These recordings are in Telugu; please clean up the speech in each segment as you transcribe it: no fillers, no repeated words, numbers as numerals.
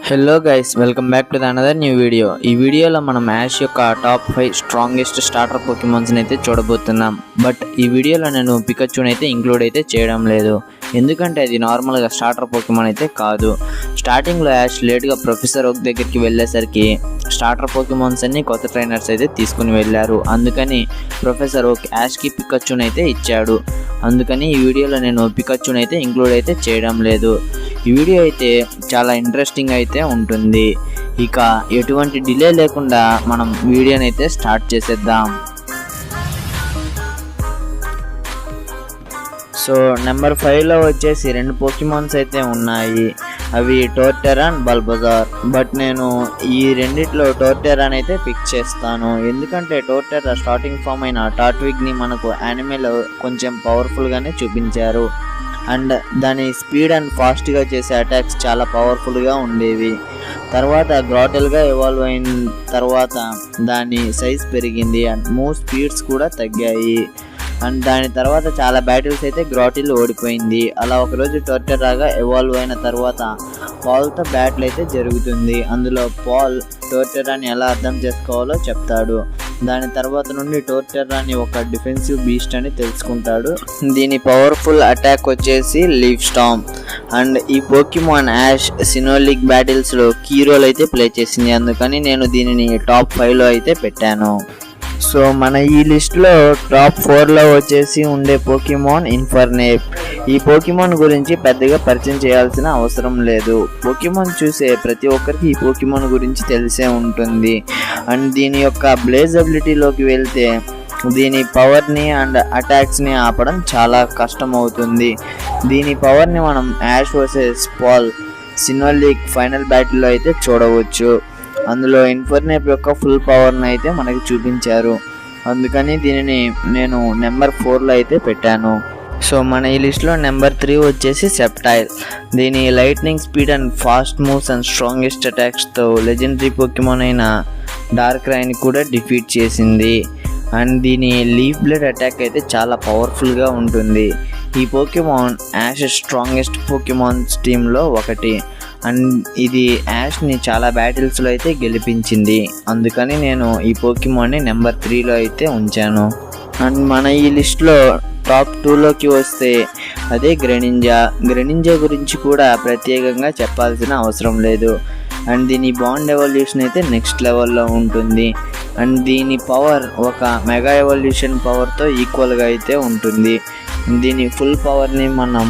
Hello guys, welcome back to the another new video. ఈ వీడియోలో మనం యాష్ యొక్క టాప్ 5 స్ట్రాంగెస్ట్ స్టార్టర్ పోకెమాన్స్ని అయితే చూడబోతున్నాం. బట్ ఈ వీడియోలో నేను పికచ్యూని అయితే ఇంక్లూడ్ అయితే చేయడం లేదు, ఎందుకంటే అది నార్మల్గా స్టార్టర్ పోకెమాన్ అయితే కాదు. స్టార్టింగ్లో యాష్ లేట్గా ప్రొఫెసర్ ఓక్ దగ్గరికి వెళ్ళేసరికి స్టార్టర్ పోకెమాన్స్ అన్ని కొత్త ట్రైనర్స్ అయితే తీసుకుని వెళ్ళారు. అందుకని ప్రొఫెసర్ ఓక్ యాష్కి పికచ్యూని అయితే ఇచ్చాడు. అందుకని ఈ వీడియోలో నేను పికచ్యూని అయితే ఇంక్లూడ్ అయితే చేయడం లేదు. ఈ వీడియో అయితే చాలా ఇంట్రెస్టింగ్ అయితే ఉంటుంది. ఇక ఎటువంటి డిలే లేకుండా మనం వీడియోని అయితే స్టార్ట్ చేసేద్దాం. సో నెంబర్ 5లో వచ్చేసి 2 పోకెమాన్స్ అయితే ఉన్నాయి. అవి టోర్టెరాన్, బల్బజార్. బట్ నేను ఈ రెండిట్లో టోర్టెరాన్ అయితే పిక్ చేస్తాను, ఎందుకంటే టోర్టెరా స్టార్టింగ్ ఫామ్ అయిన టాట్విగ్ని మనకు యానిమేలో కొంచెం పవర్ఫుల్గానే చూపించారు. అండ్ దాని స్పీడ్ అండ్ ఫాస్ట్గా చేసే అటాక్స్ చాలా పవర్ఫుల్గా ఉండేవి. తర్వాత గ్రాటిల్గా ఎవాల్వ్ అయిన తర్వాత దాని సైజ్ పెరిగింది అండ్ మూవ్ స్పీడ్స్ కూడా తగ్గాయి. అండ్ దాని తర్వాత చాలా బ్యాటిల్స్ అయితే గ్రాటిల్ ఓడిపోయింది. అలా ఒకరోజు టోర్టెరాగా ఎవాల్వ్ అయిన తర్వాత పాల్తో బ్యాటిల్ అయితే జరుగుతుంది. అందులో పాల్ టోర్టెరాని ఎలా అర్థం చేసుకోవాలో చెప్తాడు. దాని తర్వాత నుండి టోర్టెరాని ఒక డిఫెన్సివ్ బీస్ట్ అని తెలుసుకుంటాడు. దీని పవర్ఫుల్ అటాక్ వచ్చేసి లీఫ్ స్టామ్. అండ్ ఈ పోకెమాన్ యాష్ సినోలిక్ బ్యాటిల్స్లో కీ రోల్ అయితే ప్లే చేసింది. అందుకని నేను దీనిని టాప్ 5లో అయితే పెట్టాను. సో మన ఈ లిస్ట్లో టాప్ 4లో వచ్చేసి ఉండే పోకెమాన్ ఇన్ఫర్నేప్. ఈ పోకెమాన్ గురించి పెద్దగా పరిచయం చేయాల్సిన అవసరం లేదు. పోకెమాన్ చూసే ప్రతి ఒక్కరికి ఈ పోకెమాన్ గురించి తెలిసే ఉంటుంది. అండ్ దీని యొక్క బ్లేజ్ అబిలిటీలోకి వెళ్తే దీని పవర్ని అండ్ అటాక్స్ని ఆపడం చాలా కష్టం అవుతుంది. దీని పవర్ని మనం యాష్ వర్సెస్ పాల్ సినోలిక్ ఫైనల్ బ్యాటిల్లో అయితే చూడవచ్చు. అందులో ఇన్ఫర్నేప్ యొక్క ఫుల్ పవర్ని అయితే మనకి చూపించారు. అందుకని దీనిని నేను నెంబర్ 4లో అయితే పెట్టాను. సో మన ఈ లిస్ట్లో నెంబర్ 3 వచ్చేసి సెప్టైల్. దీని lightning speed and fast moves and strongest అటాక్స్తో లెజెండరీ పోకెమాన్ అయిన డార్క్ రైని కూడా డిఫీట్ చేసింది. అండ్ దీని లీఫ్ బ్లేడ్ అటాక్ అయితే చాలా పవర్ఫుల్గా ఉంటుంది. ఈ పోకెమాన్ యాష్ స్ట్రాంగెస్ట్ పోకెమాన్స్ టీంలో ఒకటి. అండ్ ఇది యాష్ని చాలా బ్యాటిల్స్లో అయితే గెలిపించింది. అందుకని నేను ఈ పోకెమాన్ని నెంబర్ 3లో అయితే ఉంచాను. అండ్ మన ఈ లిస్ట్లో టాప్ 2లోకి వస్తే అదే గ్రెనింజా గురించి కూడా ప్రత్యేకంగా చెప్పాల్సిన అవసరం లేదు. అండ్ దీని బాండ్ ఎవల్యూషన్ అయితే నెక్స్ట్ లెవెల్లో ఉంటుంది. అండ్ దీని పవర్ ఒక మెగా ఎవల్యూషన్ పవర్తో ఈక్వల్గా అయితే ఉంటుంది. దీని ఫుల్ పవర్ని మనం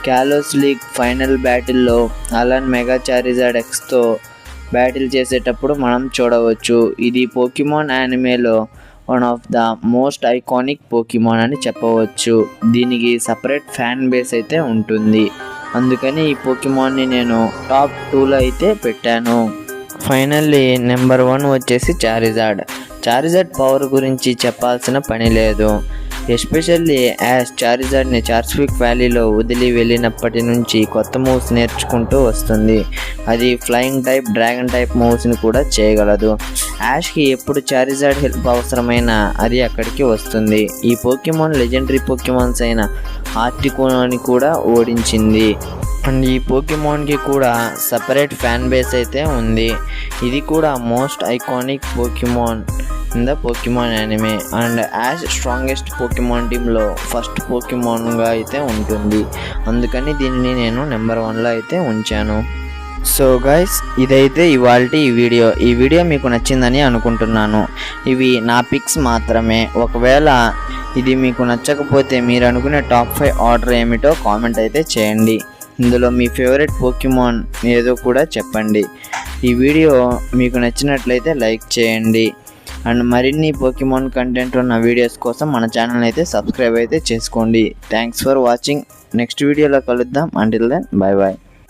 క్యాలోస్ లీగ్ ఫైనల్ బ్యాటిల్లో అలన్ మెగా చారిజార్డ్ ఎక్స్తో బ్యాటిల్ చేసేటప్పుడు మనం చూడవచ్చు. ఇది పోకెమాన్ యానిమేలో one of the most iconic Pokemon అని చెప్పవచ్చు. దీనికి సపరేట్ ఫ్యాన్ బేస్ అయితే ఉంటుంది. అందుకని ఈ పోకెమాన్ని నేను టాప్ 2లో అయితే పెట్టాను. ఫైనల్లీ నెంబర్ 1 వచ్చేసి చారిజార్డ్ పవర్ గురించి చెప్పాల్సిన పని లేదు. ఎస్పెషల్లీ యాష్ చారిజార్డ్ని చార్స్విక్ వ్యాలీలో వదిలి వెళ్ళినప్పటి నుంచి కొత్త మూవ్స్ నేర్చుకుంటూ వస్తుంది. అది ఫ్లయింగ్ టైప్, డ్రాగన్ టైప్ మూవ్స్ని కూడా చేయగలదు. యాష్కి ఎప్పుడు చారిజార్డ్ హెల్ప్ అవసరమైనా అది అక్కడికి వస్తుంది. ఈ పోకెమాన్ లెజెండరీ పోకెమాన్స్ అయిన ఆర్టికోని కూడా ఓడించింది. అండ్ ఈ పోకెమాన్కి కూడా సపరేట్ ఫ్యాన్ బేస్ అయితే ఉంది. ఇది కూడా most iconic Pokemon in the Pokemon anime. And Ash strongest Pokemon టీంలో ఫస్ట్ పోకెమాన్గా అయితే ఉంటుంది. అందుకని దీనిని నేను నెంబర్ 1లో అయితే ఉంచాను. సో గైస్, ఇదైతే ఇవాల్టి ఈ వీడియో మీకు నచ్చిందని అనుకుంటున్నాను. ఇవి నా పిక్స్ మాత్రమే. ఒకవేళ ఇది మీకు నచ్చకపోతే మీరు అనుకునే టాప్ 5 ఆర్డర్ ఏమిటో కామెంట్ అయితే చేయండి. ఇందులో మీ ఫేవరెట్ పోకెమాన్ ఏదో కూడా చెప్పండి. ఈ వీడియో మీకు నచ్చినట్లయితే లైక్ చేయండి. అండ్ మరిన్ని పోకెమాన్ కంటెంట్ ఉన్న వీడియోస్ కోసం మన ఛానల్ అయితే సబ్స్క్రైబ్ అయితే చేసుకోండి. Thanks for watching. నెక్స్ట్ వీడియోలో కలుద్దాం. Until then, bye bye.